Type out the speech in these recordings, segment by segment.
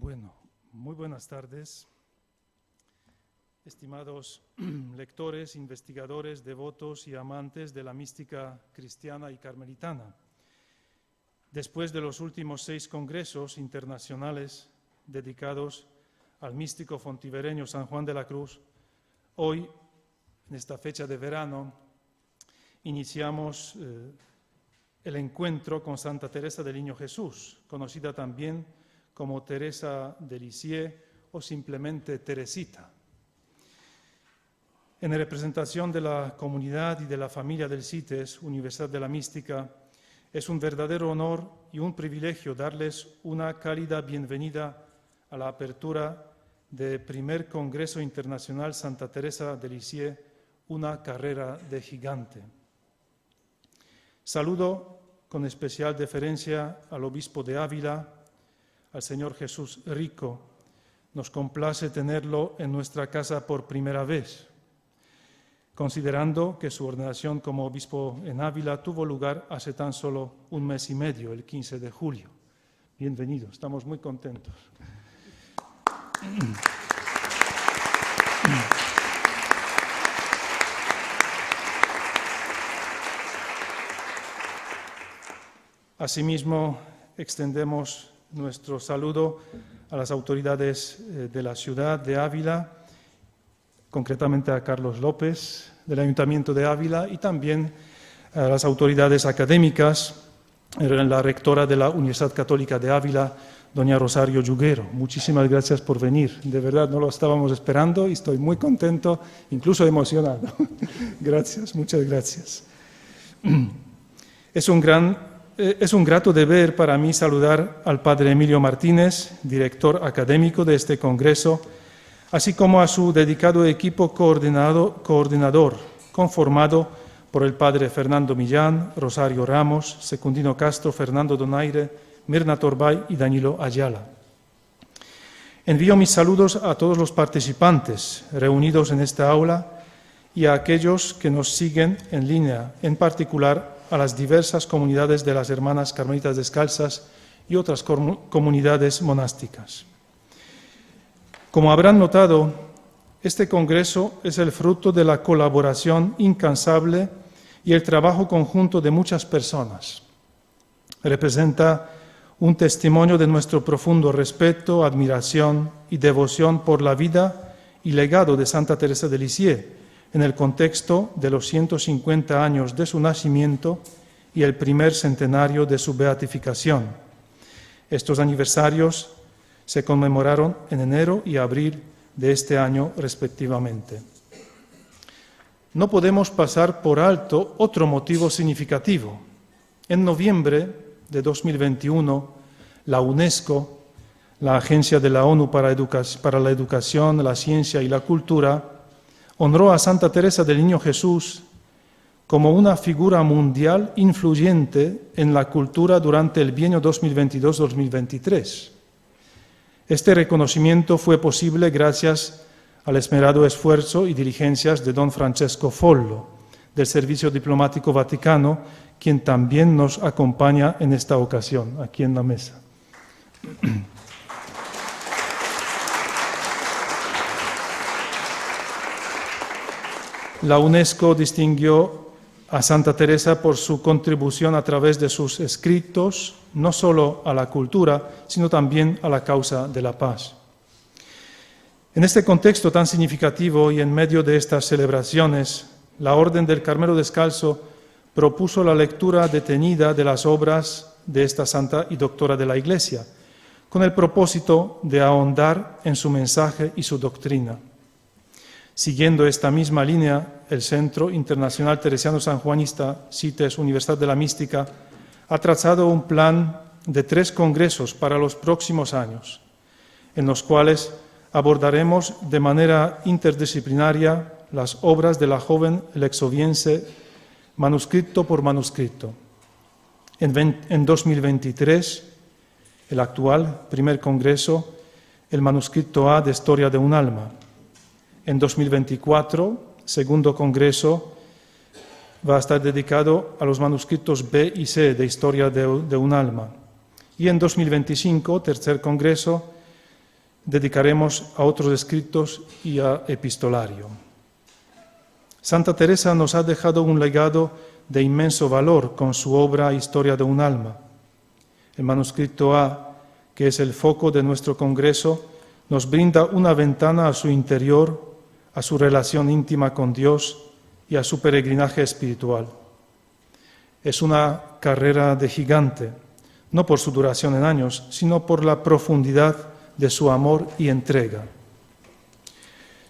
Bueno, muy buenas tardes, estimados lectores, investigadores, devotos y amantes de la mística cristiana y carmelitana. Después de los últimos 6 congresos internacionales dedicados al místico fontivereño San Juan de la Cruz, hoy, en esta fecha de verano, iniciamos el encuentro con Santa Teresa del Niño Jesús, conocida también como Teresa de Lisieux o simplemente Teresita. En representación de la comunidad y de la familia del CITES, Universidad de la Mística, es un verdadero honor y un privilegio darles una cálida bienvenida a la apertura del primer Congreso Internacional Santa Teresa de Lisieux, una carrera de gigante. Saludo con especial deferencia al obispo de Ávila, al señor Jesús Rico. Nos complace tenerlo en nuestra casa por primera vez, considerando que su ordenación como obispo en Ávila tuvo lugar hace tan solo 1 mes y medio, el 15 de julio. Bienvenido, estamos muy contentos. Asimismo, extendemos nuestro saludo a las autoridades de la ciudad de Ávila, concretamente a Carlos López, del Ayuntamiento de Ávila, y también a las autoridades académicas, la rectora de la Universidad Católica de Ávila, doña Rosario Yuguero. Muchísimas gracias por venir. De verdad, no lo estábamos esperando y estoy muy contento, incluso emocionado. Gracias, muchas gracias. Es un grato deber para mí saludar al padre Emilio Martínez, director académico de este congreso, así como a su dedicado equipo coordinador, conformado por el padre Fernando Millán, Rosario Ramos, Secundino Castro, Fernando Donaire, Mirna Torbay y Danilo Ayala. Envío mis saludos a todos los participantes reunidos en esta aula y a aquellos que nos siguen en línea, en particular a las diversas comunidades de las Hermanas Carmelitas Descalzas y otras comunidades monásticas. Como habrán notado, este congreso es el fruto de la colaboración incansable y el trabajo conjunto de muchas personas. Representa un testimonio de nuestro profundo respeto, admiración y devoción por la vida y legado de Santa Teresa de Lisieux, en el contexto de los 150 años de su nacimiento y el primer centenario de su beatificación. Estos aniversarios se conmemoraron en enero y abril de este año respectivamente. No podemos pasar por alto otro motivo significativo. En noviembre de 2021, la UNESCO, la Agencia de la ONU para la Educación, la Ciencia y la Cultura, honró a Santa Teresa del Niño Jesús como una figura mundial influyente en la cultura durante el bienio 2022-2023. Este reconocimiento fue posible gracias al esmerado esfuerzo y diligencias de don Francesco Follo, del Servicio Diplomático Vaticano, quien también nos acompaña en esta ocasión, aquí en la mesa. La UNESCO distinguió a Santa Teresa por su contribución a través de sus escritos, no solo a la cultura, sino también a la causa de la paz. En este contexto tan significativo y en medio de estas celebraciones, la Orden del Carmelo Descalzo propuso la lectura detenida de las obras de esta santa y doctora de la Iglesia, con el propósito de ahondar en su mensaje y su doctrina. Siguiendo esta misma línea, el Centro Internacional Teresiano Sanjuanista, CITES, Universidad de la Mística, ha trazado un plan de 3 congresos para los próximos años, en los cuales abordaremos de manera interdisciplinaria las obras de la joven lexoviense manuscrito por manuscrito. En 2023, el actual primer congreso, el manuscrito A de Historia de un alma. En 2024, segundo congreso, va a estar dedicado a los manuscritos B y C de Historia de un alma. Y en 2025, tercer congreso, dedicaremos a otros escritos y a epistolario. Santa Teresa nos ha dejado un legado de inmenso valor con su obra Historia de un alma. El manuscrito A, que es el foco de nuestro congreso, nos brinda una ventana a su interior, a su relación íntima con Dios y a su peregrinaje espiritual. Es una carrera de gigante, no por su duración en años, sino por la profundidad de su amor y entrega.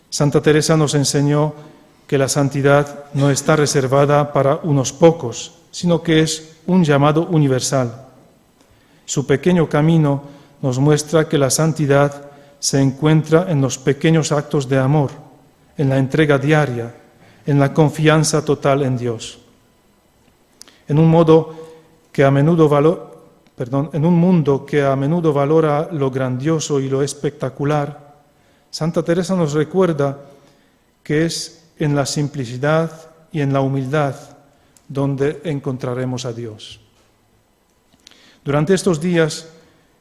Santa Teresa nos enseñó que la santidad no está reservada para unos pocos, sino que es un llamado universal. Su pequeño camino nos muestra que la santidad se encuentra en los pequeños actos de amor, en la entrega diaria, en la confianza total en Dios. En un mundo que a menudo valora lo grandioso y lo espectacular, Santa Teresa nos recuerda que es en la simplicidad y en la humildad donde encontraremos a Dios. Durante estos días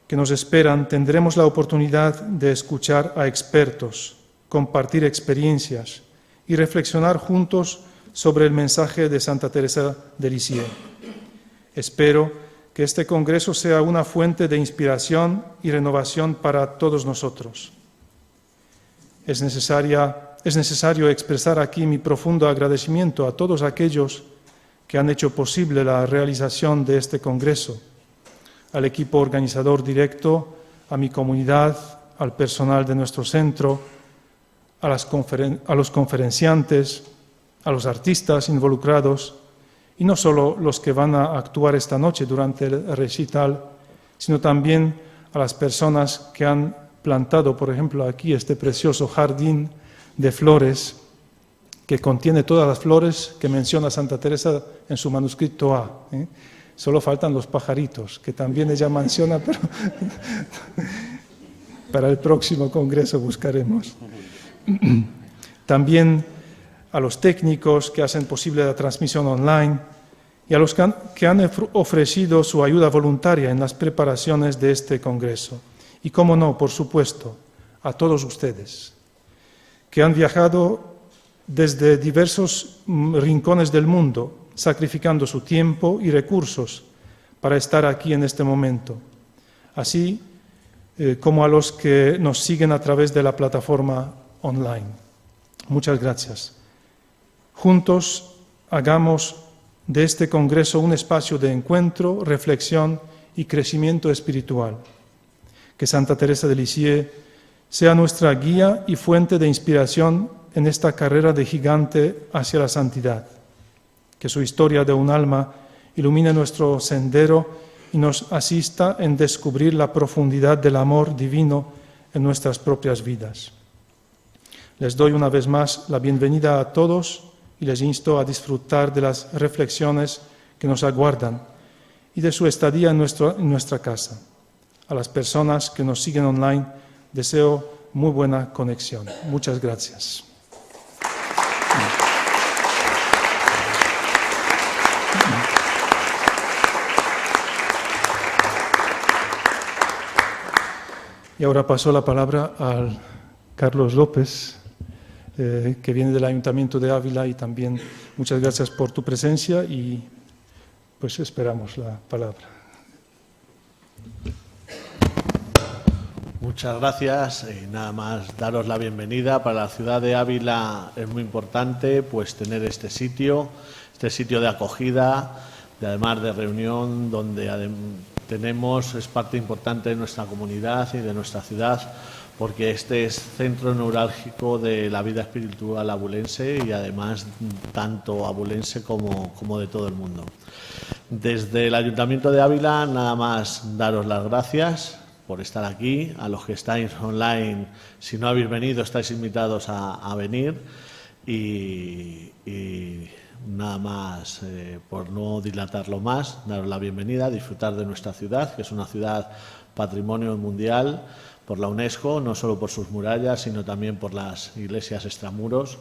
que nos esperan tendremos la oportunidad de escuchar a expertos, compartir experiencias y reflexionar juntos sobre el mensaje de Santa Teresa de Lisieux. Espero que este congreso sea una fuente de inspiración y renovación para todos nosotros. Es necesario expresar aquí mi profundo agradecimiento a todos aquellos que han hecho posible la realización de este congreso, al equipo organizador directo, a mi comunidad, al personal de nuestro centro, a los conferenciantes, a los artistas involucrados, y no solo los que van a actuar esta noche durante el recital, sino también a las personas que han plantado, por ejemplo, aquí este precioso jardín de flores que contiene todas las flores que menciona Santa Teresa en su manuscrito A. Solo faltan los pajaritos, que también ella menciona, pero para el próximo congreso buscaremos. También a los técnicos que hacen posible la transmisión online y a los que han ofrecido su ayuda voluntaria en las preparaciones de este congreso. Y cómo no, por supuesto, a todos ustedes, que han viajado desde diversos rincones del mundo, sacrificando su tiempo y recursos para estar aquí en este momento, así como a los que nos siguen a través de la plataforma online. Muchas gracias. Juntos hagamos de este congreso un espacio de encuentro, reflexión y crecimiento espiritual. Que Santa Teresa de Lisieux sea nuestra guía y fuente de inspiración en esta carrera de gigante hacia la santidad. Que su historia de un alma ilumine nuestro sendero y nos asista en descubrir la profundidad del amor divino en nuestras propias vidas. Les doy una vez más la bienvenida a todos y les insto a disfrutar de las reflexiones que nos aguardan y de su estadía en nuestra casa. A las personas que nos siguen online deseo muy buena conexión. Muchas gracias. Y ahora paso la palabra al Carlos López, que viene del Ayuntamiento de Ávila, y también muchas gracias por tu presencia y pues esperamos la palabra. Muchas gracias. Nada más daros la bienvenida. Para la ciudad de Ávila es muy importante pues tener este sitio de acogida, además de reunión, donde es parte importante de nuestra comunidad y de nuestra ciudad, porque este es centro neurálgico de la vida espiritual abulense y además tanto abulense como de todo el mundo. Desde el Ayuntamiento de Ávila nada más daros las gracias por estar aquí. A los que estáis online, si no habéis venido, estáis invitados a venir y nada más, por no dilatarlo más, daros la bienvenida, disfrutar de nuestra ciudad, que es una ciudad patrimonio mundial por la UNESCO, no solo por sus murallas, sino también por las iglesias extramuros,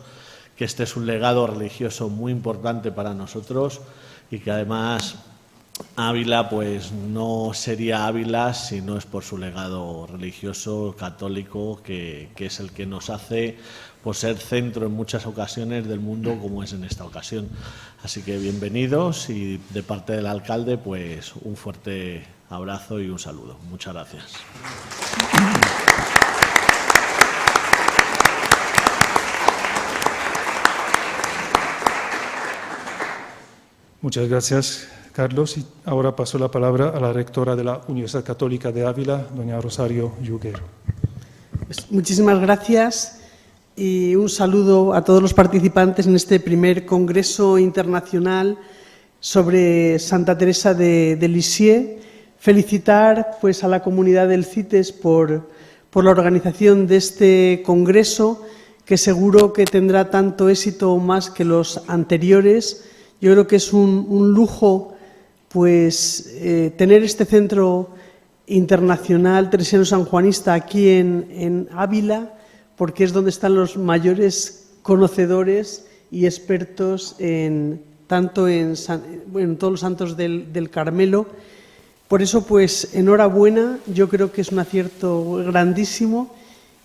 que este es un legado religioso muy importante para nosotros y que además Ávila pues no sería Ávila si no es por su legado religioso, católico, que es el que nos hace pues, ser centro en muchas ocasiones del mundo como es en esta ocasión. Así que bienvenidos y de parte del alcalde pues un fuerte abrazo y un saludo. Muchas gracias. Muchas gracias, Carlos. Y ahora paso la palabra a la rectora de la Universidad Católica de Ávila, doña Rosario Yuguero. Pues muchísimas gracias y un saludo a todos los participantes en este primer Congreso Internacional sobre Santa Teresa de Lisieux. Felicitar pues, a la comunidad del CITES por la organización de este congreso, que seguro que tendrá tanto éxito o más que los anteriores. Yo creo que es un lujo pues, tener este centro internacional teresiano sanjuanista aquí en Ávila, porque es donde están los mayores conocedores y expertos tanto en todos los santos del Carmelo. Por eso, pues, enhorabuena, yo creo que es un acierto grandísimo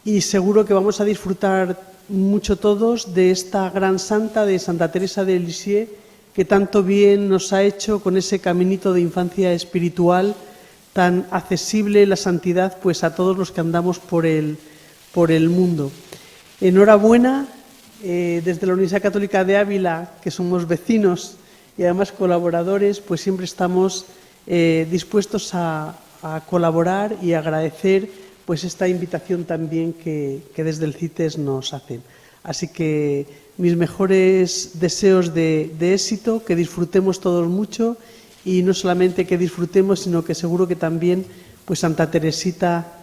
y seguro que vamos a disfrutar mucho todos de esta gran santa de Santa Teresa de Lisieux, que tanto bien nos ha hecho con ese caminito de infancia espiritual tan accesible, la santidad, pues a todos los que andamos por el mundo. Enhorabuena, desde la Universidad Católica de Ávila, que somos vecinos y además colaboradores, pues siempre estamos dispuestos a colaborar y agradecer pues esta invitación también que desde el CITES nos hacen. Así que mis mejores deseos de éxito, que disfrutemos todos mucho y no solamente que disfrutemos, sino que seguro que también pues Santa Teresita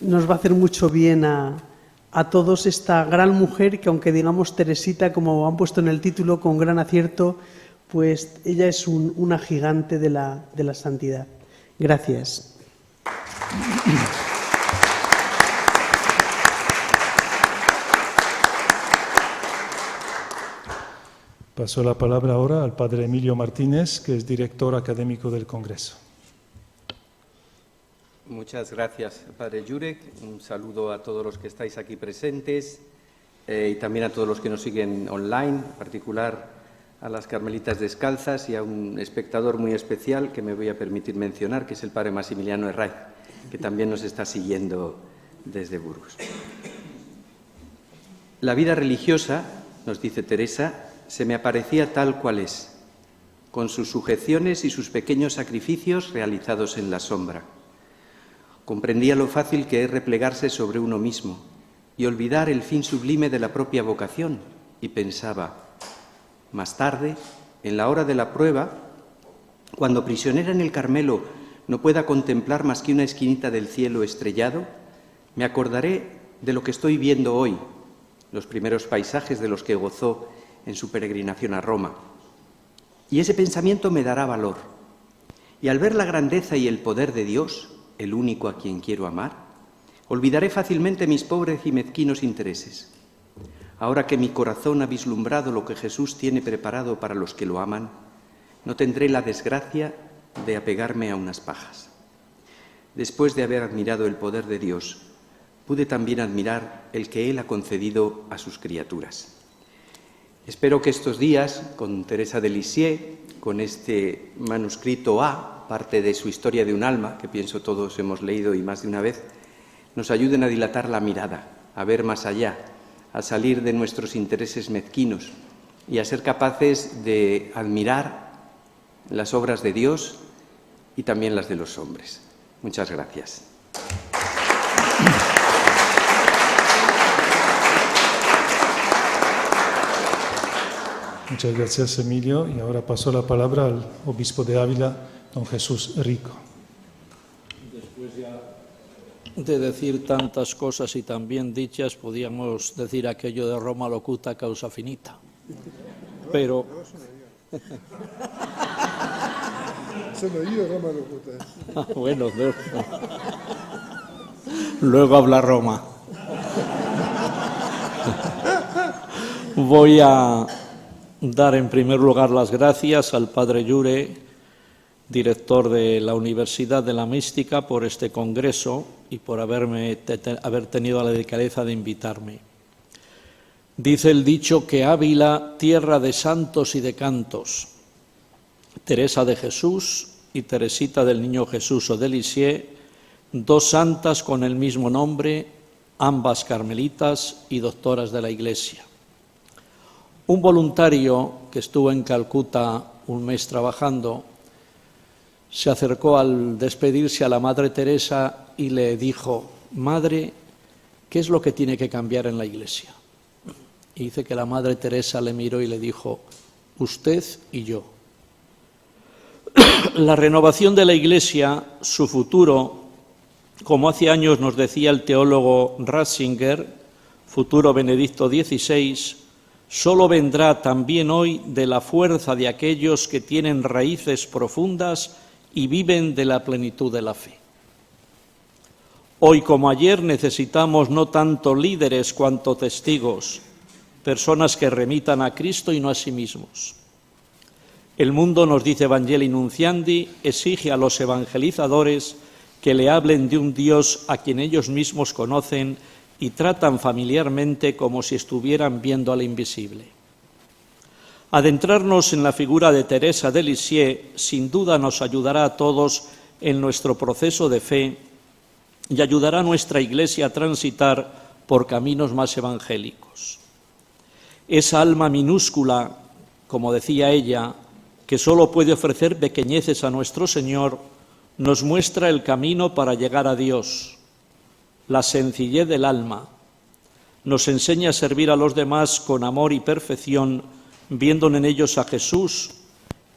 nos va a hacer mucho bien a todos, esta gran mujer que, aunque digamos Teresita, como han puesto en el título con gran acierto, pues ella es una gigante de la santidad. Gracias. Paso la palabra ahora al padre Emilio Martínez, que es director académico del Congreso. Muchas gracias, padre Jurek. Un saludo a todos los que estáis aquí presentes y también a todos los que nos siguen online, en particular a las Carmelitas Descalzas y a un espectador muy especial que me voy a permitir mencionar, que es el padre Maximiliano Herray, que también nos está siguiendo desde Burgos. La vida religiosa, nos dice Teresa, se me aparecía tal cual es, con sus sujeciones y sus pequeños sacrificios realizados en la sombra. Comprendía lo fácil que es replegarse sobre uno mismo y olvidar el fin sublime de la propia vocación, y pensaba, más tarde, en la hora de la prueba, cuando prisionera en el Carmelo no pueda contemplar más que una esquinita del cielo estrellado, me acordaré de lo que estoy viendo hoy, los primeros paisajes de los que gozó en su peregrinación a Roma. Y ese pensamiento me dará valor. Y al ver la grandeza y el poder de Dios, el único a quien quiero amar, olvidaré fácilmente mis pobres y mezquinos intereses. Ahora que mi corazón ha vislumbrado lo que Jesús tiene preparado para los que lo aman, no tendré la desgracia de apegarme a unas pajas. Después de haber admirado el poder de Dios, pude también admirar el que Él ha concedido a sus criaturas. Espero que estos días, con Teresa de Lisieux, con este manuscrito A, parte de su Historia de un alma, que pienso todos hemos leído y más de una vez, nos ayuden a dilatar la mirada, a ver más allá, a salir de nuestros intereses mezquinos y a ser capaces de admirar las obras de Dios y también las de los hombres. Muchas gracias. Muchas gracias, Emilio. Y ahora paso la palabra al obispo de Ávila, don Jesús Rico. Después ya de decir tantas cosas y tan bien dichas, podíamos decir aquello de Roma locuta causa finita. Pero... Sono io Roma locuta. Bueno, luego habla Roma. Voy a dar en primer lugar las gracias al padre Llure director de la Universidad de la Mística, por este congreso y por haber tenido la delicadeza de invitarme. Dice el dicho que Ávila, tierra de santos y de cantos. Teresa de Jesús y Teresita del Niño Jesús o de Lisieux, dos santas con el mismo nombre, ambas carmelitas y doctoras de la Iglesia. Un voluntario que estuvo en Calcuta un mes trabajando se acercó al despedirse a la Madre Teresa y le dijo: Madre, ¿qué es lo que tiene que cambiar en la Iglesia? Y dice que la Madre Teresa le miró y le dijo: usted y yo. La renovación de la Iglesia, su futuro, como hace años nos decía el teólogo Ratzinger, futuro Benedicto XVI, solo vendrá también hoy de la fuerza de aquellos que tienen raíces profundas y viven de la plenitud de la fe. Hoy como ayer necesitamos no tanto líderes cuanto testigos, personas que remitan a Cristo y no a sí mismos. El mundo, nos dice Evangelii Nunciandi, exige a los evangelizadores que le hablen de un Dios a quien ellos mismos conocen y tratan familiarmente como si estuvieran viendo al invisible. Adentrarnos en la figura de Teresa de Lisieux sin duda nos ayudará a todos en nuestro proceso de fe y ayudará a nuestra Iglesia a transitar por caminos más evangélicos. Esa alma minúscula, como decía ella, que solo puede ofrecer pequeñeces a nuestro Señor, nos muestra el camino para llegar a Dios, la sencillez del alma. Nos enseña a servir a los demás con amor y perfección, viendo en ellos a Jesús,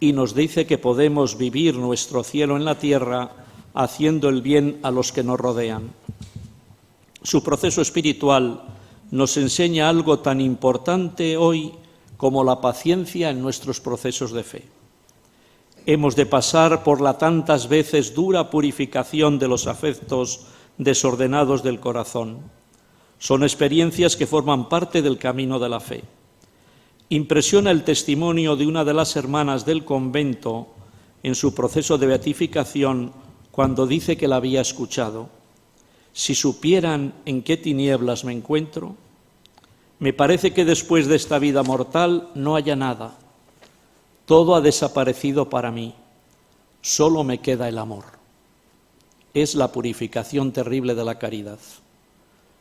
y nos dice que podemos vivir nuestro cielo en la tierra haciendo el bien a los que nos rodean. Su proceso espiritual nos enseña algo tan importante hoy como la paciencia en nuestros procesos de fe. Hemos de pasar por la tantas veces dura purificación de los afectos desordenados del corazón. Son experiencias que forman parte del camino de la fe. Impresiona el testimonio de una de las hermanas del convento en su proceso de beatificación cuando dice que la había escuchado. Si supieran en qué tinieblas me encuentro, me parece que después de esta vida mortal no haya nada. Todo ha desaparecido para mí, solo me queda el amor. Es la purificación terrible de la caridad.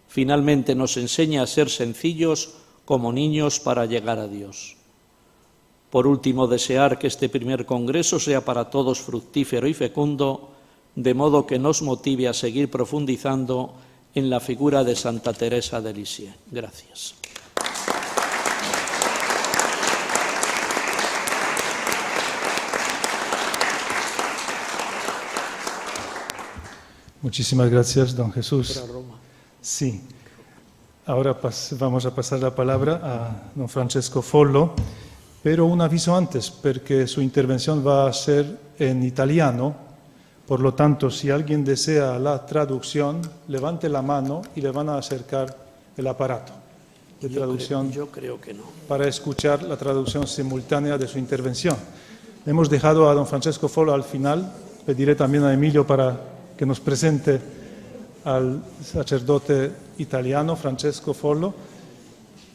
Finalmente nos enseña a ser sencillos como niños para llegar a Dios. Por último, desear que este primer congreso sea para todos fructífero y fecundo, de modo que nos motive a seguir profundizando en la figura de Santa Teresa de Lisieux. Gracias. Muchísimas gracias, don Jesús. Sí. Ahora vamos a pasar la palabra a don Francesco Follo, pero un aviso antes, porque su intervención va a ser en italiano. Por lo tanto, si alguien desea la traducción, levante la mano y le van a acercar el aparato de traducción. Yo creo que no. Para escuchar la traducción simultánea de su intervención. Hemos dejado a don Francesco Follo al final. Pediré también a Emilio para que nos presente al sacerdote italiano Francesco Follo,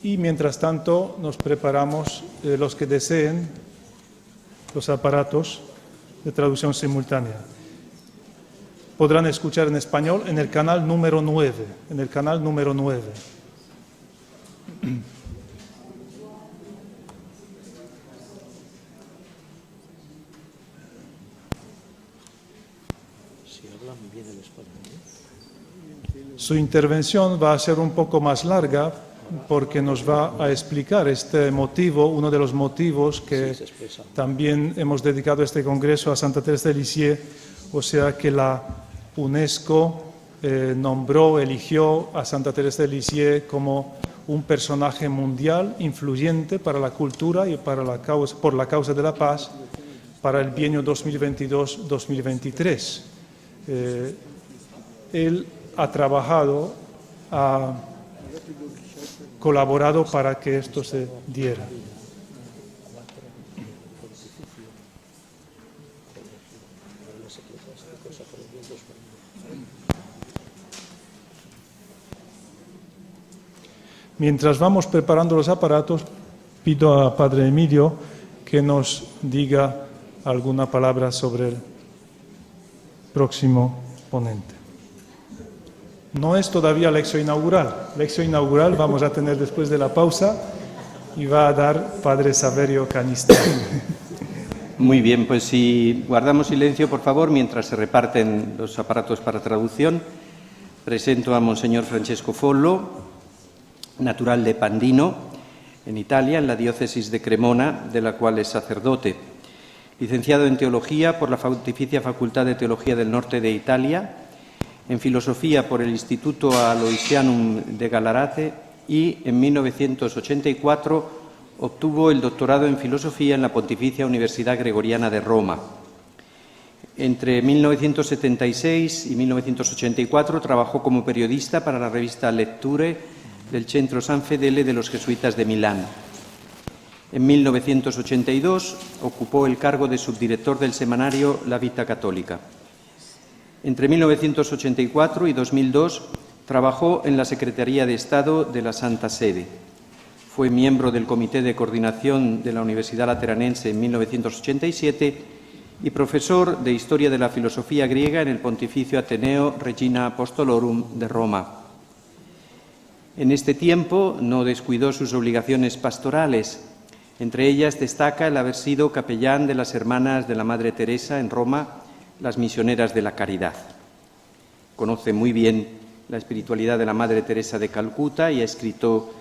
y mientras tanto nos preparamos los que deseen los aparatos de traducción simultánea. Podrán escuchar en español en el canal número 9, en el canal número 9. Su intervención va a ser un poco más larga porque nos va a explicar este motivo, uno de los motivos que también hemos dedicado este congreso a Santa Teresa de Lisieux, o sea que la UNESCO eligió a Santa Teresa de Lisieux como un personaje mundial influyente para la cultura y por la causa de la paz para el bienio 2022-2023. Él ha trabajado, ha colaborado para que esto se diera. Mientras vamos preparando los aparatos, pido a Padre Emilio que nos diga alguna palabra sobre el próximo ponente. No es todavía lección inaugural. Lección inaugural vamos a tener después de la pausa y va a dar Padre Saverio Canistral. Muy bien, pues si guardamos silencio, por favor, mientras se reparten los aparatos para traducción, presento a Monseñor Francesco Follo, natural de Pandino, en Italia, en la diócesis de Cremona, de la cual es sacerdote. Licenciado en Teología por la Pontificia Facultad de Teología del Norte de Italia, en Filosofía por el Instituto Aloysianum de Gallarate y en 1984 obtuvo el doctorado en Filosofía en la Pontificia Universidad Gregoriana de Roma. Entre 1976 y 1984 trabajó como periodista para la revista Letture del Centro San Fedele de los Jesuitas de Milán. En 1982 ocupó el cargo de subdirector del semanario La Vita Católica. Entre 1984 y 2002 trabajó en la Secretaría de Estado de la Santa Sede. Fue miembro del Comité de Coordinación de la Universidad Lateranense en 1987 y profesor de Historia de la Filosofía Griega en el Pontificio Ateneo Regina Apostolorum de Roma. En este tiempo no descuidó sus obligaciones pastorales. Entre ellas destaca el haber sido capellán de las Hermanas de la Madre Teresa en Roma, las Misioneras de la Caridad. Conoce muy bien la espiritualidad de la Madre Teresa de Calcuta y ha escrito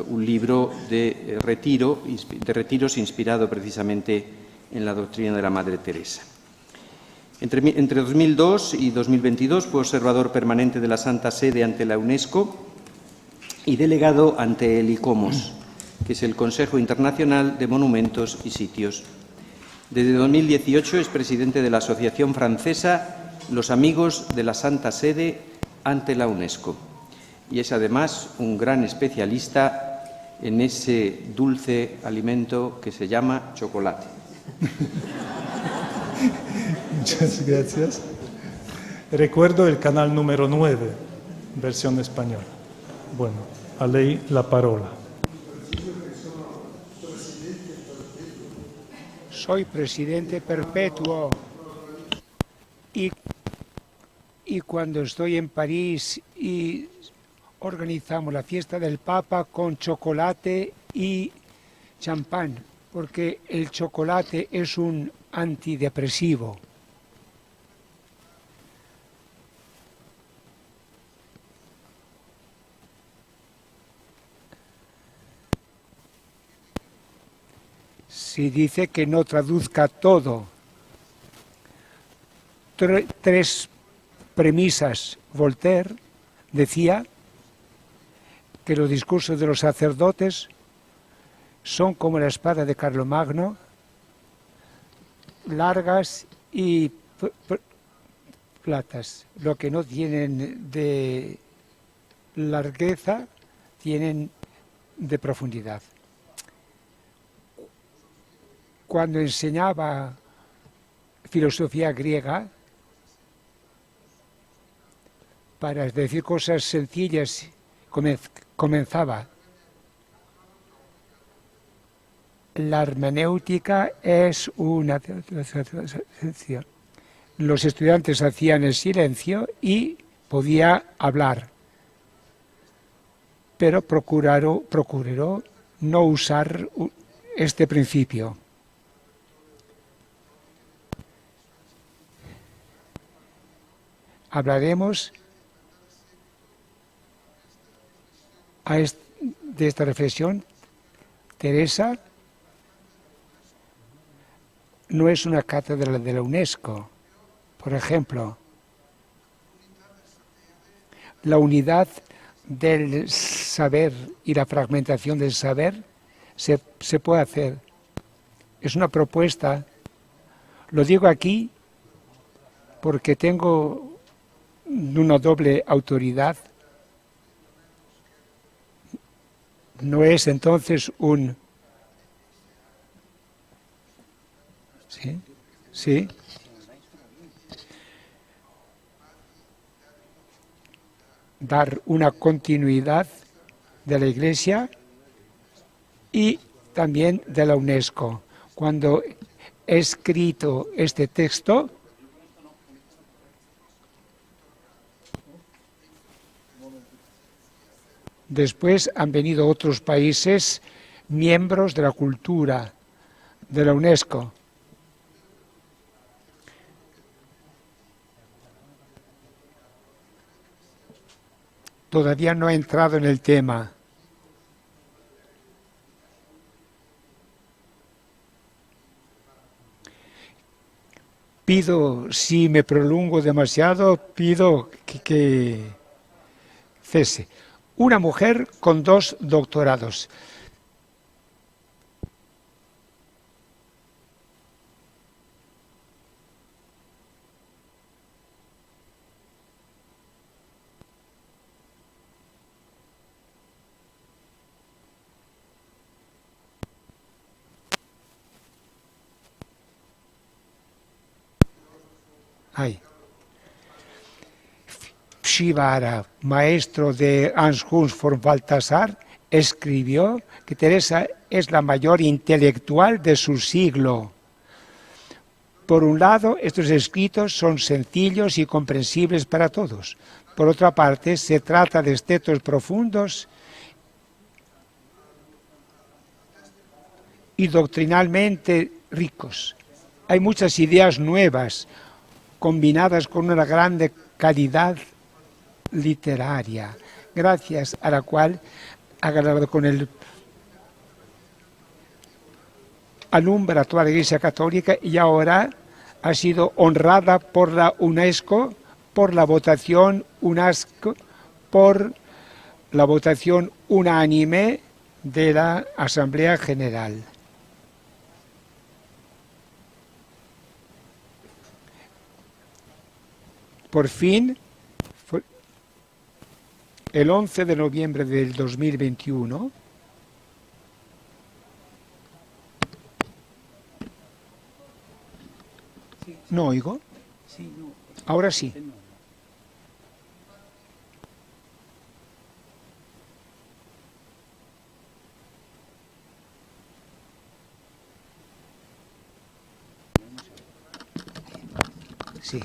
un libro de retiros inspirado precisamente en la doctrina de la Madre Teresa. Entre 2002 y 2022 fue observador permanente de la Santa Sede ante la UNESCO y delegado ante el ICOMOS, que es el Consejo Internacional de Monumentos y Sitios. Desde 2018 es presidente de la Asociación Francesa Los Amigos de la Santa Sede ante la UNESCO y es además un gran especialista en ese dulce alimento que se llama chocolate. Muchas gracias. Recuerdo el canal número 9, versión española. Bueno, a lei la parola. Soy presidente perpetuo y cuando estoy en París y organizamos la fiesta del Papa con chocolate y champán, porque el chocolate es un antidepresivo. Si dice que no traduzca todo, tres premisas. Voltaire decía que los discursos de los sacerdotes son como la espada de Carlomagno, largas y platas. Lo que no tienen de largueza, tienen de profundidad. Cuando enseñaba filosofía griega, para decir cosas sencillas, comenzaba: la hermenéutica es una... Los estudiantes hacían el silencio y podía hablar, pero procuró no usar este principio. Hablaremos de esta reflexión. Teresa no es una cátedra de la UNESCO. Por ejemplo, la unidad del saber y la fragmentación del saber se puede hacer. Es una propuesta. Lo digo aquí porque tengo una doble autoridad. No es entonces un... ¿Sí? ¿Sí? Dar una continuidad de la Iglesia y también de la UNESCO. Cuando he escrito este texto, después han venido otros países miembros de la cultura de la UNESCO. Todavía no he entrado en el tema. Pido, si me prolongo demasiado, pido que cese. Una mujer con 2 doctorados. Shivara, maestro de Hans Huns von Balthasar, escribió que Teresa es la mayor intelectual de su siglo. Por un lado, estos escritos son sencillos y comprensibles para todos. Por otra parte, se trata de textos profundos y doctrinalmente ricos. Hay muchas ideas nuevas, combinadas con una grande calidad literaria, gracias a la cual ha ganado con el alumbra toda la Iglesia Católica y ahora ha sido honrada por la UNESCO, por la votación UNESCO, por la votación unánime de la Asamblea General. Por fin, el 11 de noviembre del 2021, ¿no oigo? Ahora sí. Sí.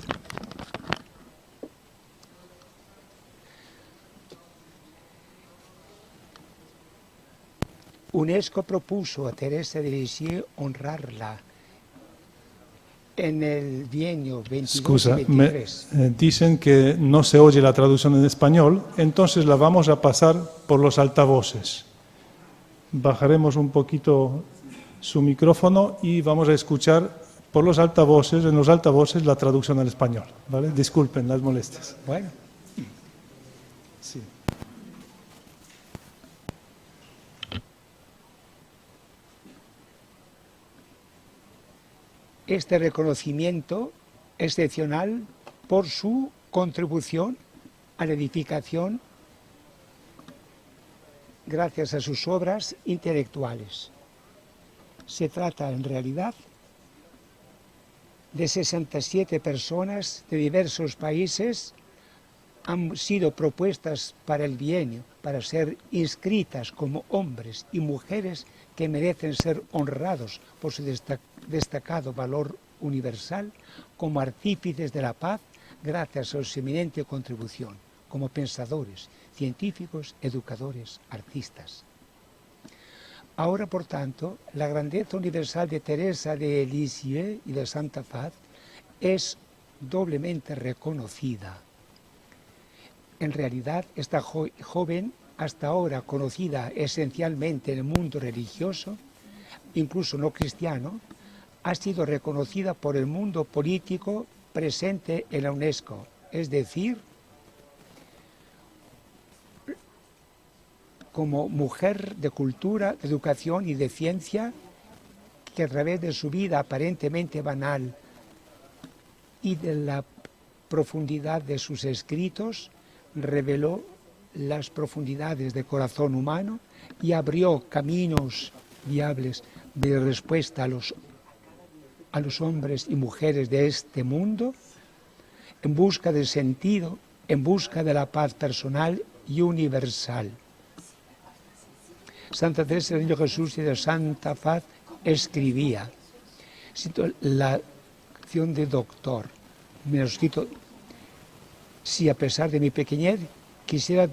UNESCO propuso a Teresa de Lisieux honrarla en el bienio 22 Scusa, y 23. dicen que no se oye la traducción en español, entonces la vamos a pasar por los altavoces. Bajaremos un poquito su micrófono y vamos a escuchar por los altavoces, en los altavoces, la traducción al español, ¿vale? Disculpen las molestias. Bueno. Sí. Este reconocimiento excepcional por su contribución a la edificación gracias a sus obras intelectuales. Se trata en realidad de 67 personas de diversos países han sido propuestas para el bienio, para ser inscritas como hombres y mujeres que merecen ser honrados por su destacado valor universal como artífices de la paz gracias a su eminente contribución como pensadores, científicos, educadores, artistas. Ahora, por tanto, la grandeza universal de Teresa de Lisieux y de Santa Faz es doblemente reconocida. En realidad, esta joven, hasta ahora conocida esencialmente en el mundo religioso, incluso no cristiano, ha sido reconocida por el mundo político presente en la UNESCO, es decir, como mujer de cultura, de educación y de ciencia, que a través de su vida aparentemente banal y de la profundidad de sus escritos, reveló las profundidades del corazón humano y abrió caminos viables de respuesta a los hombres y mujeres de este mundo en busca del sentido, en busca de la paz personal y universal. Santa Teresa del Niño Jesús y de Santa Faz escribía. Siento la acción de doctor. Me lo escrito. Si a pesar de mi pequeñez quisiera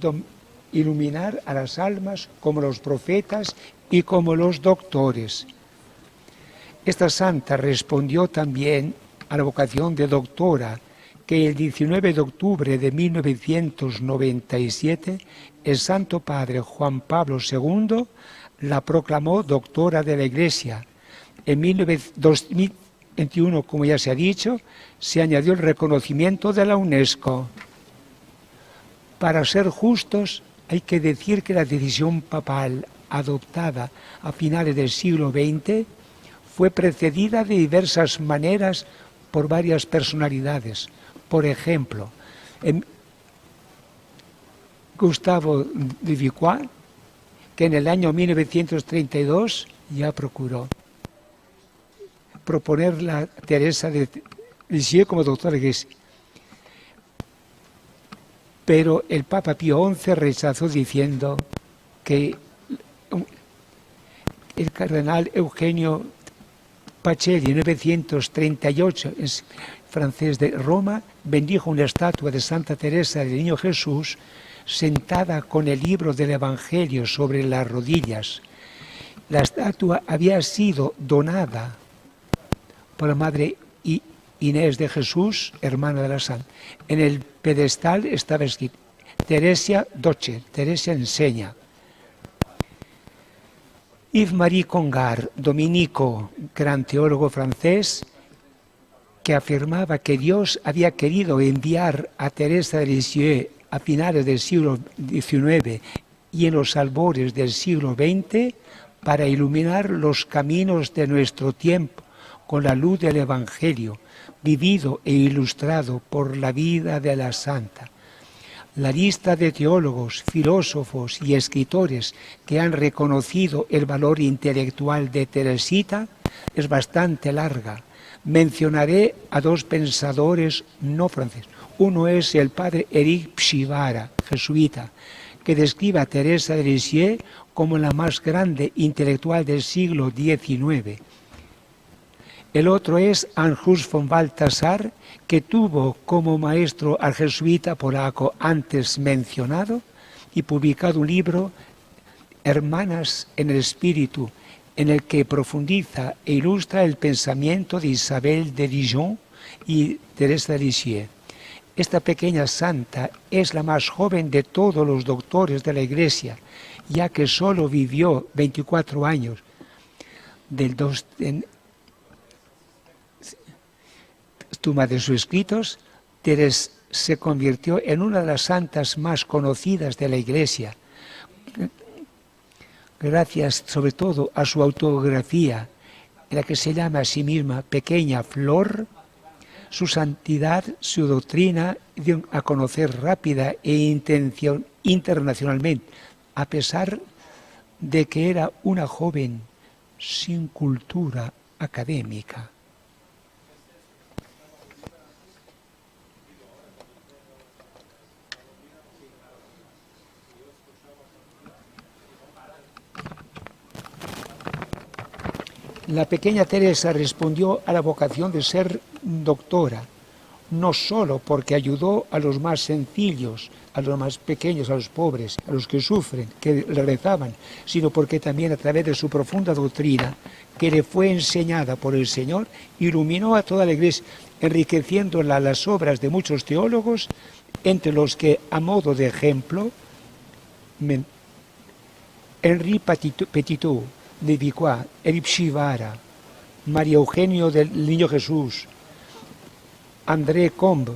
iluminar a las almas como los profetas y como los doctores. Esta santa respondió también a la vocación de doctora que el 19 de octubre de 1997 el Santo Padre Juan Pablo II la proclamó doctora de la Iglesia. En 2021, como ya se ha dicho, se añadió el reconocimiento de la UNESCO. Para ser justos, hay que decir que la decisión papal adoptada a finales del siglo XX fue precedida de diversas maneras por varias personalidades. Por ejemplo, Gustavo de Vicois, que en el año 1932 ya procuró proponer a Teresa de Lisieux como doctora de Iglesia. Pero el Papa Pío XI rechazó diciendo que el cardenal Eugenio Pacelli, en 1938, francés de Roma, bendijo una estatua de Santa Teresa del Niño Jesús sentada con el libro del Evangelio sobre las rodillas. La estatua había sido donada por la Madre Inés de Jesús, hermana de la Santa. En el pedestal estaba escrito: Teresia Doce, Teresia enseña. Yves-Marie Congar, dominico, gran teólogo francés, que afirmaba que Dios había querido enviar a Teresa de Lisieux a finales del siglo XIX y en los albores del siglo XX para iluminar los caminos de nuestro tiempo con la luz del Evangelio, vivido e ilustrado por la vida de la santa. La lista de teólogos, filósofos y escritores que han reconocido el valor intelectual de Teresita es bastante larga. Mencionaré a dos pensadores no franceses. Uno es el padre Éric Pchivara, jesuita, que describe a Teresa de Lisieux como la más grande intelectual del siglo XIX. El otro es Anjus von Balthasar, que tuvo como maestro al jesuita polaco antes mencionado y publicado un libro, Hermanas en el Espíritu, en el que profundiza e ilustra el pensamiento de Isabel de Dijon y Teresa de Lisieux. Esta pequeña santa es la más joven de todos los doctores de la Iglesia, ya que solo vivió 24 años. Toma de sus escritos, Teresa se convirtió en una de las santas más conocidas de la Iglesia, gracias sobre todo a su autobiografía, en la que se llama a sí misma Pequeña Flor. Su santidad, su doctrina dio a conocer rápida e internacionalmente, a pesar de que era una joven sin cultura académica. La pequeña Teresa respondió a la vocación de ser doctora, no solo porque ayudó a los más sencillos, a los más pequeños, a los pobres, a los que sufren, que le rezaban, sino porque también a través de su profunda doctrina, que le fue enseñada por el Señor, iluminó a toda la Iglesia, enriqueciéndola las obras de muchos teólogos, entre los que, a modo de ejemplo, Henri Petitot, de Vicois, Éric Pchivara, María Eugenio del Niño Jesús, André Combe,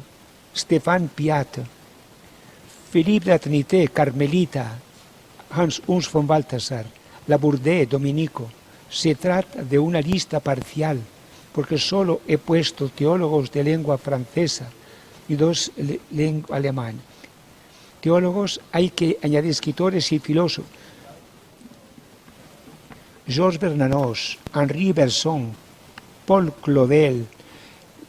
Stéphane Piat, Philippe de la Trinité, Carmelita, Hans Urs von Balthasar, Labourdais, dominico. Se trata de una lista parcial, porque solo he puesto teólogos de lengua francesa y dos lengua alemana. Teólogos hay que añadir escritores y filósofos. Georges Bernanos, Henri Bergson, Paul Claudel,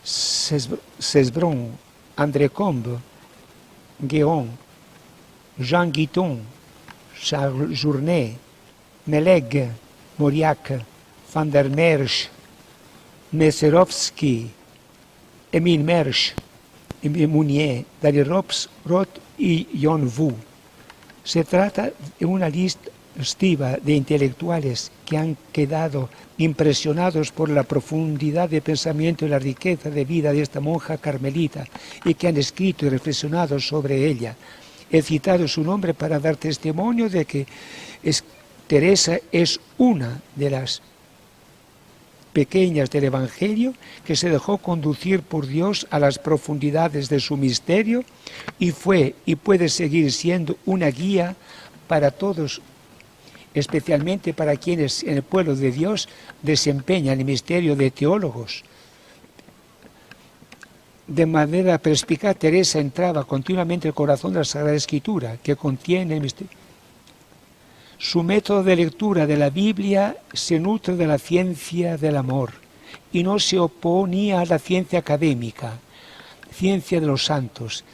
Cesbron, André Combe, Guéon, Jean Guiton, Charles Journet, Meleg, Moriak, Van der Merch, Meserovsky, Emil Mersch, Emil Mounier, Daryl Roth y John Wu. Se trata de una lista exhaustiva de intelectuales que han quedado impresionados por la profundidad de pensamiento y la riqueza de vida de esta monja carmelita y que han escrito y reflexionado sobre ella. He citado su nombre para dar testimonio de que Teresa es una de las pequeñas del Evangelio que se dejó conducir por Dios a las profundidades de su misterio y fue y puede seguir siendo una guía para todos, especialmente para quienes en el pueblo de Dios desempeñan el misterio de teólogos. De manera perspicaz, Teresa entraba continuamente en el corazón de la Sagrada Escritura, que contiene el misterio. Su método de lectura de la Biblia se nutre de la ciencia del amor y no se oponía a la ciencia académica, ciencia de los santos.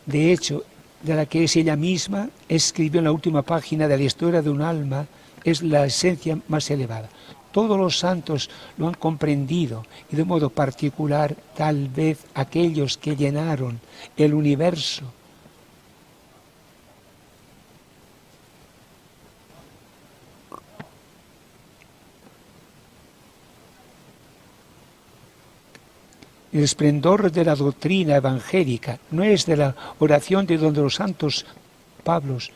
De hecho, de la que es ella misma, escribió en la última página de la historia de un alma, es la esencia más elevada. Todos los santos lo han comprendido y de modo particular, tal vez aquellos que llenaron el universo. El esplendor de la doctrina evangélica no es de la oración de donde los santos Pablos,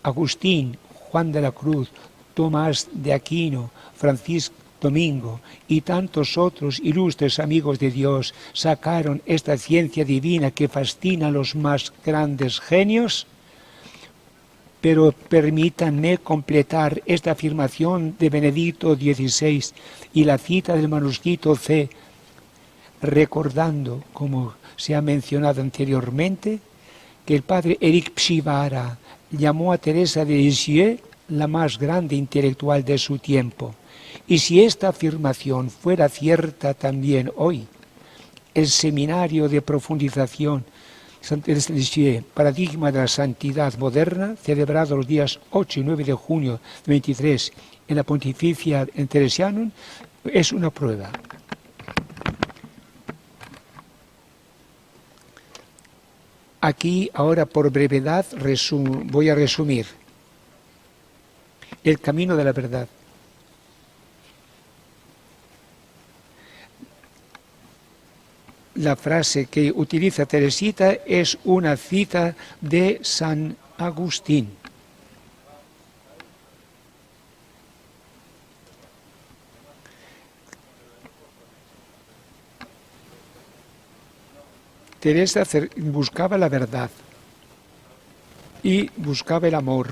Agustín, Juan de la Cruz, Tomás de Aquino, Francisco Domingo y tantos otros ilustres amigos de Dios sacaron esta ciencia divina que fascina a los más grandes genios. Pero permítanme completar esta afirmación de Benedicto XVI y la cita del manuscrito C, recordando, como se ha mencionado anteriormente, que el padre Éric Pchivara llamó a Teresa de Lisieux la más grande intelectual de su tiempo. Y si esta afirmación fuera cierta también hoy, el seminario de profundización Saint Teresa de Lisieux, Paradigma de la Santidad Moderna, celebrado los días 8 y 9 de junio de 23 en la Pontificia en Teresianum, es una prueba. Aquí, ahora por brevedad, voy a resumir el camino de la verdad. La frase que utiliza Teresita es una cita de San Agustín. Teresa buscaba la verdad y buscaba el amor.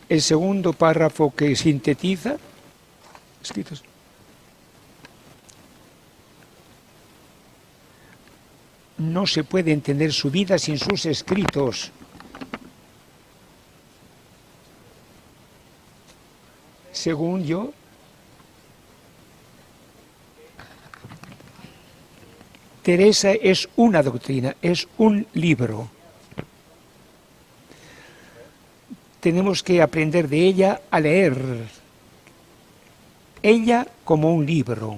El segundo párrafo que sintetiza, escritos, no se puede entender su vida sin sus escritos. Según yo, Teresa es una doctrina, es un libro. Tenemos que aprender de ella a leer. Ella como un libro.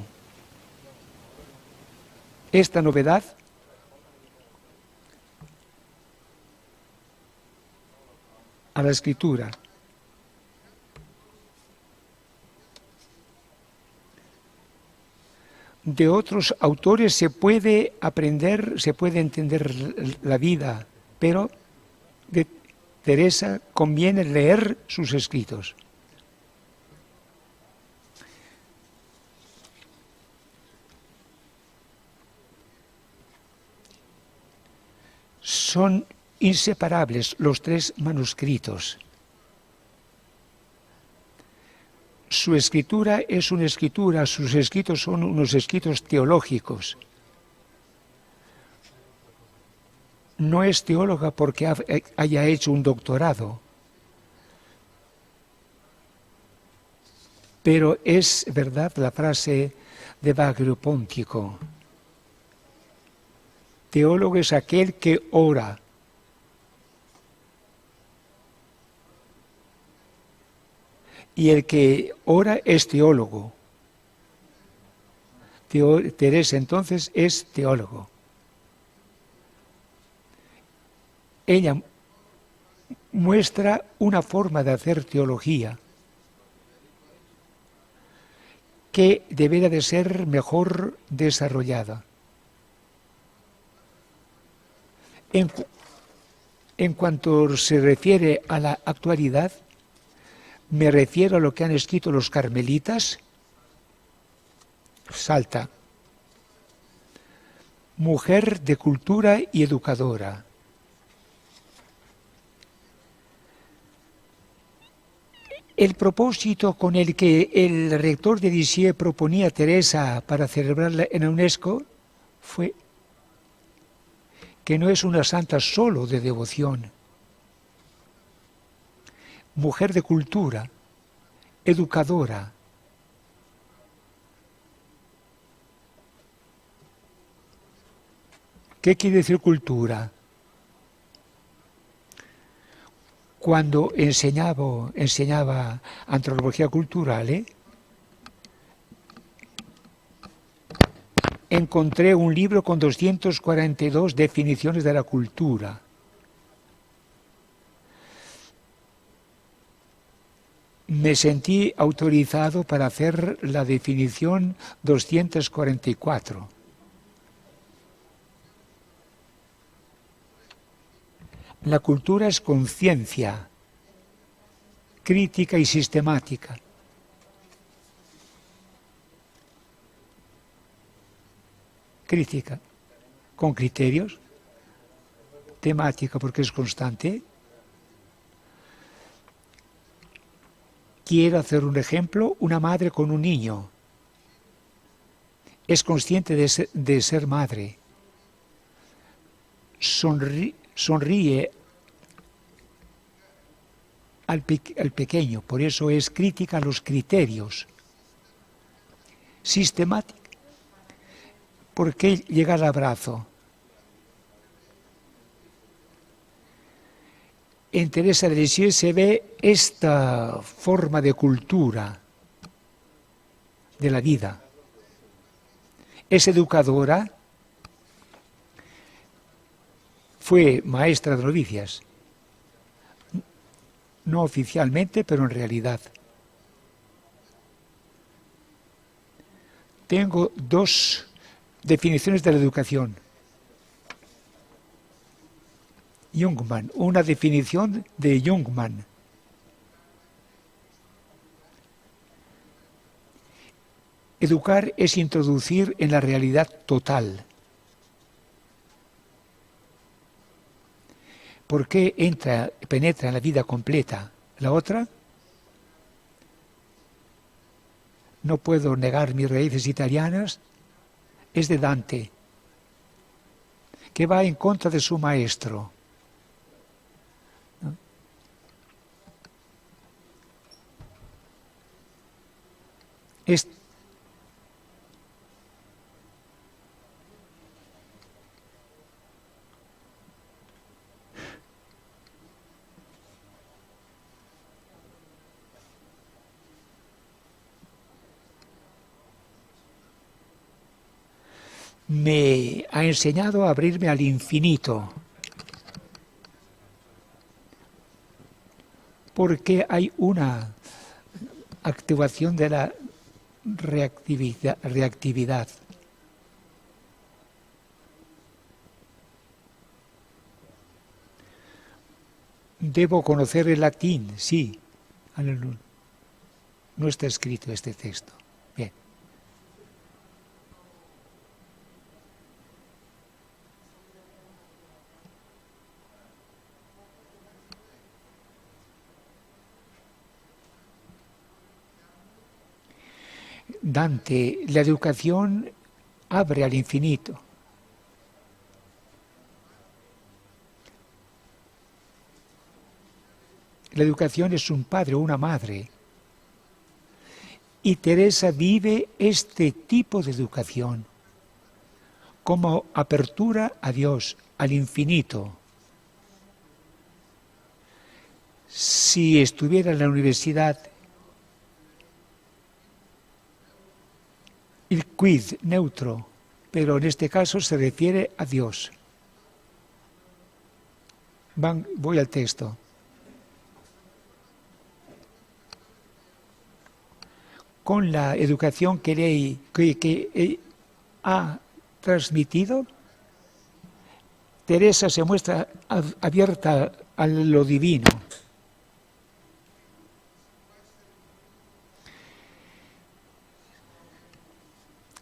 Esta novedad a la escritura. De otros autores se puede aprender, se puede entender la vida, pero de Teresa conviene leer sus escritos. Son inseparables los tres manuscritos. Su escritura es una escritura, sus escritos son unos escritos teológicos. No es teóloga porque haya hecho un doctorado, pero es verdad la frase de Bagrio Póntico. Teólogo es aquel que ora. y el que ora es teólogo. Teresa entonces es teólogo. Ella muestra una forma de hacer teología que debería de ser mejor desarrollada. En cuanto se refiere a la actualidad, me refiero a lo que han escrito los carmelitas. Salta. Mujer de cultura y educadora. El propósito con el que el rector de Lisieux proponía a Teresa para celebrarla en la UNESCO fue que no es una santa solo de devoción. Mujer de cultura, educadora. ¿Qué quiere decir cultura? Cuando enseñaba antropología cultural, encontré un libro con 242 definiciones de la cultura. Me sentí autorizado para hacer la definición 244. La cultura es conciencia, crítica y sistemática. Crítica, con criterios, temática porque es constante. Quiero hacer un ejemplo, una madre con un niño. Es consciente de ser madre. Sonríe al pequeño, por eso es crítica a los criterios. Sistemática. ¿Por qué llega al abrazo? En Teresa de Lisieux se ve esta forma de cultura de la vida. Es educadora, fue maestra de novicias, no oficialmente, pero en realidad. Tengo dos definiciones de la educación. Jungmann, una definición de Jungmann. Educar es introducir en la realidad total. ¿Por qué penetra en la vida completa? La otra, no puedo negar mis raíces italianas, es de Dante, que va en contra de su maestro. ¿No? Me ha enseñado a abrirme al infinito, porque hay una activación de la reactividad. Debo conocer el latín, sí. No está escrito este texto. Bien. Dante, la educación abre al infinito. La educación es un padre o una madre. Y Teresa vive este tipo de educación como apertura a Dios, al infinito. Si estuviera en la universidad quid, neutro, pero en este caso se refiere a Dios. Voy al texto. Con la educación que ha transmitido, Teresa se muestra abierta a lo divino.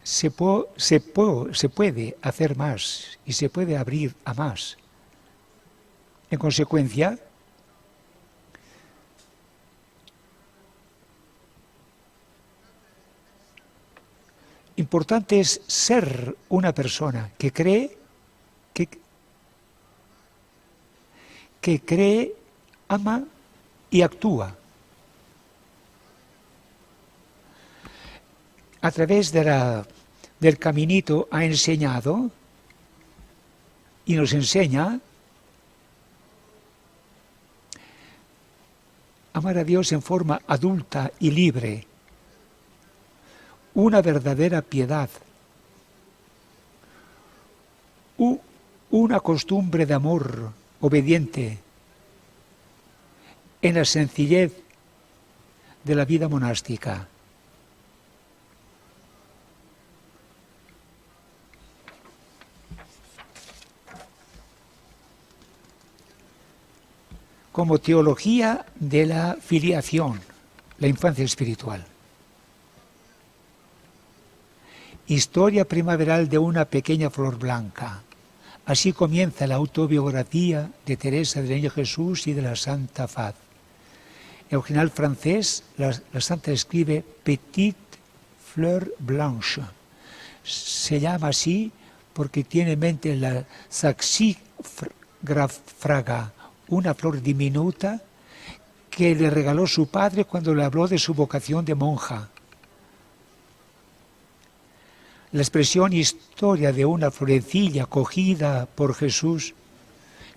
Se puede hacer más y se puede abrir a más. En consecuencia, importante es ser una persona que cree, ama y actúa. A través del caminito ha enseñado y nos enseña amar a Dios en forma adulta y libre, una verdadera piedad, una costumbre de amor obediente en la sencillez de la vida monástica. Como teología de la filiación, la infancia espiritual. Historia primaveral de una pequeña flor blanca. Así comienza la autobiografía de Teresa del Niño Jesús y de la Santa Faz. En original francés, la Santa escribe Petite Fleur Blanche. Se llama así porque tiene en mente la saxifraga, una flor diminuta que le regaló su padre cuando le habló de su vocación de monja. La expresión historia de una florecilla cogida por Jesús,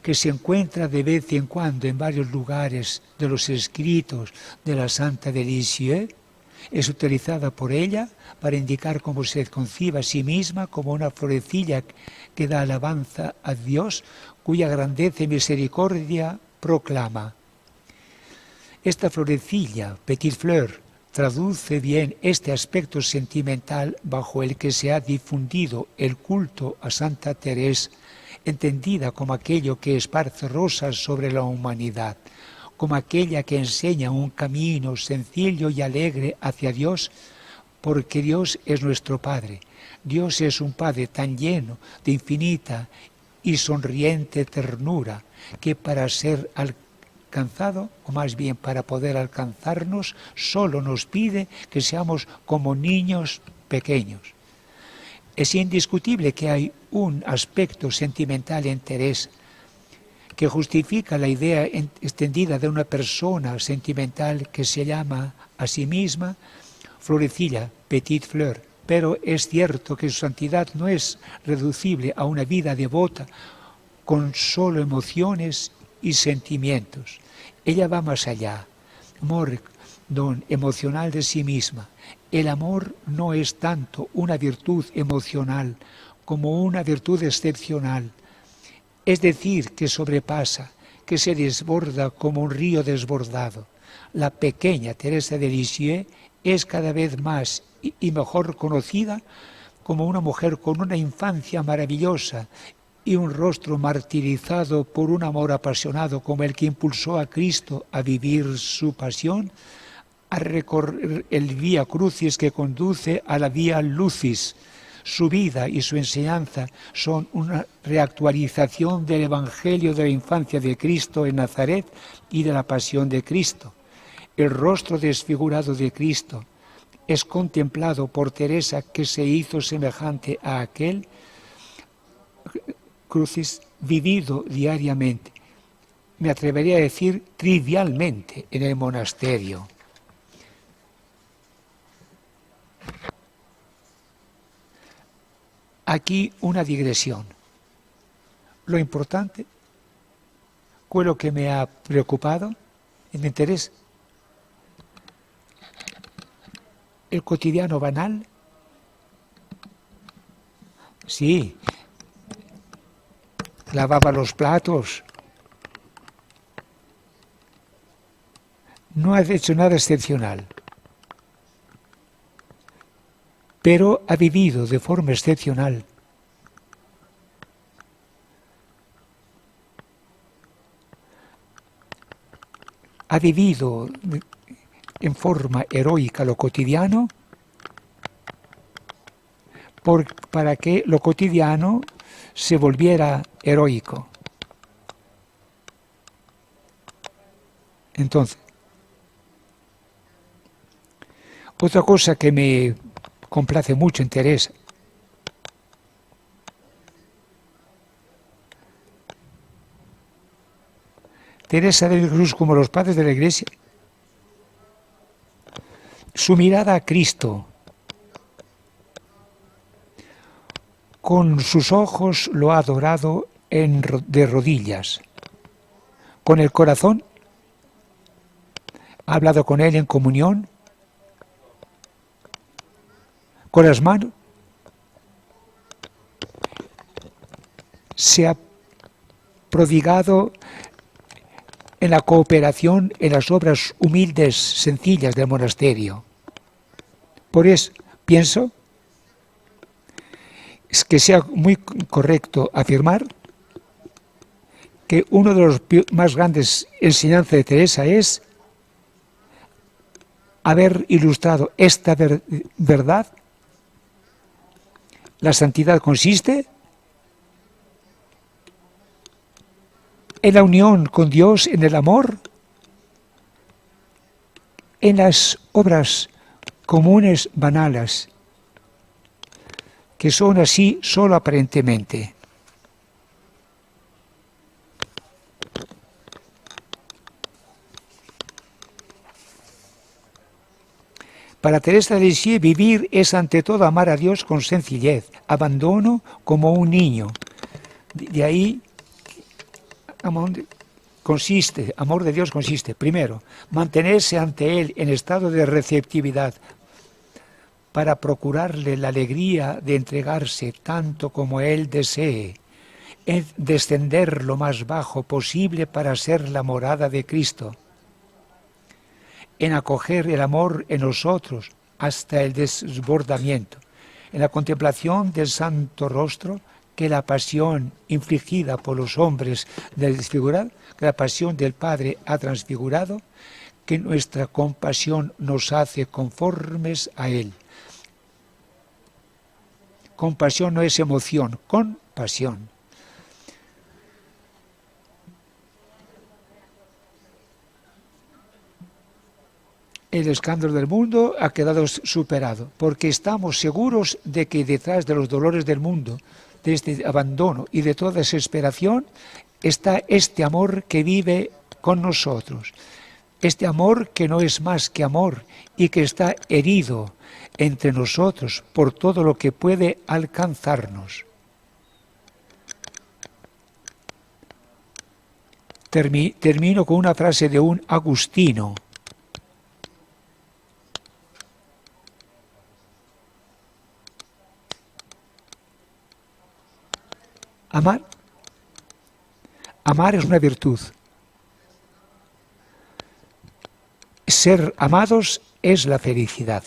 que se encuentra de vez en cuando en varios lugares de los escritos de la Santa de Lisieux, es utilizada por ella para indicar cómo se concibe a sí misma como una florecilla que da alabanza a Dios, cuya grandeza y misericordia proclama. Esta florecilla, Petite Fleur, traduce bien este aspecto sentimental bajo el que se ha difundido el culto a Santa Teresa, entendida como aquello que esparce rosas sobre la humanidad, como aquella que enseña un camino sencillo y alegre hacia Dios, porque Dios es nuestro Padre. Dios es un Padre tan lleno de infinita y sonriente ternura que para ser alcanzado, o más bien para poder alcanzarnos, solo nos pide que seamos como niños pequeños. Es indiscutible que hay un aspecto sentimental en Teresa que justifica la idea extendida de una persona sentimental que se llama a sí misma florecilla, Petite Fleur. Pero es cierto que su santidad no es reducible a una vida devota con solo emociones y sentimientos. Ella va más allá, amor don emocional de sí misma. El amor no es tanto una virtud emocional como una virtud excepcional, es decir, que sobrepasa, que se desborda como un río desbordado. La pequeña Teresa de Lisieux es cada vez más y mejor conocida como una mujer con una infancia maravillosa y un rostro martirizado por un amor apasionado como el que impulsó a Cristo a vivir su pasión, a recorrer el Vía Crucis que conduce a la Vía Lucis. Su vida y su enseñanza son una reactualización del Evangelio de la infancia de Cristo en Nazaret y de la pasión de Cristo. El rostro desfigurado de Cristo es contemplado por Teresa, que se hizo semejante a aquel crucis vivido diariamente. Me atrevería a decir trivialmente en el monasterio. Aquí una digresión. Lo importante, quello que me ha preocupado y me interesa, el cotidiano banal Sí. Lavaba los platos. No ha hecho nada excepcional. Pero ha vivido de forma excepcional. Ha vivido en forma heroica lo cotidiano para que lo cotidiano se volviera heroico. Entonces, otra cosa que me complace mucho en Teresa de Jesús, como los padres de la Iglesia, su mirada a Cristo, con sus ojos lo ha adorado de rodillas, con el corazón ha hablado con él en comunión, con las manos se ha prodigado en la cooperación en las obras humildes, sencillas del monasterio. Por eso pienso que sea muy correcto afirmar que uno de los más grandes enseñanzas de Teresa es haber ilustrado esta verdad. La santidad consiste en la unión con Dios, en el amor, en las obras comunes banales, que son así solo aparentemente. Para Teresa de Lisieux, vivir es ante todo amar a Dios con sencillez, abandono como un niño. De ahí, amor de Dios consiste, primero, mantenerse ante Él en estado de receptividad, para procurarle la alegría de entregarse tanto como Él desee, en descender lo más bajo posible para ser la morada de Cristo, en acoger el amor en nosotros hasta el desbordamiento, en la contemplación del santo rostro, que la pasión infligida por los hombres del desfigurado, que la pasión del Padre ha transfigurado, que nuestra compasión nos hace conformes a Él. Compasión no es emoción, compasión. El escándalo del mundo ha quedado superado, porque estamos seguros de que detrás de los dolores del mundo, de este abandono y de toda desesperación, está este amor que vive con nosotros. Este amor que no es más que amor y que está herido entre nosotros por todo lo que puede alcanzarnos. Termino con una frase de un agustino. Amar es una virtud. Ser amados es la felicidad.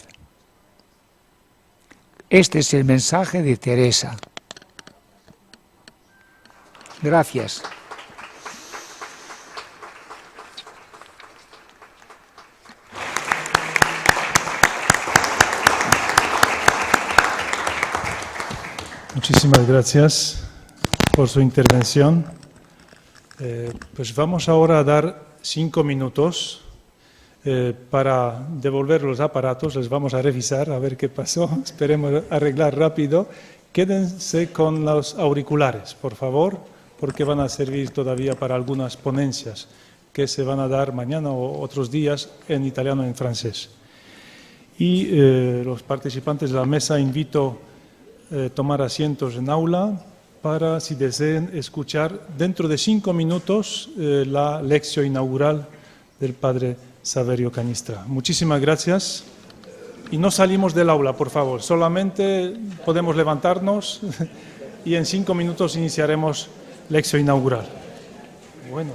Este es el mensaje de Teresa. Gracias. Muchísimas gracias por su intervención. Pues vamos ahora a dar 5 minutos para devolver los aparatos. Les vamos a revisar a ver qué pasó. Esperemos arreglar rápido. Quédense con los auriculares, por favor, porque van a servir todavía para algunas ponencias que se van a dar mañana o otros días en italiano y en francés. Y los participantes de la mesa invito a tomar asientos en aula para, si deseen, escuchar dentro de 5 minutos la lección inaugural del Padre Saverio Canistra. Muchísimas gracias. Y no salimos del aula, por favor. Solamente podemos levantarnos y en 5 minutos iniciaremos lección inaugural. Bueno.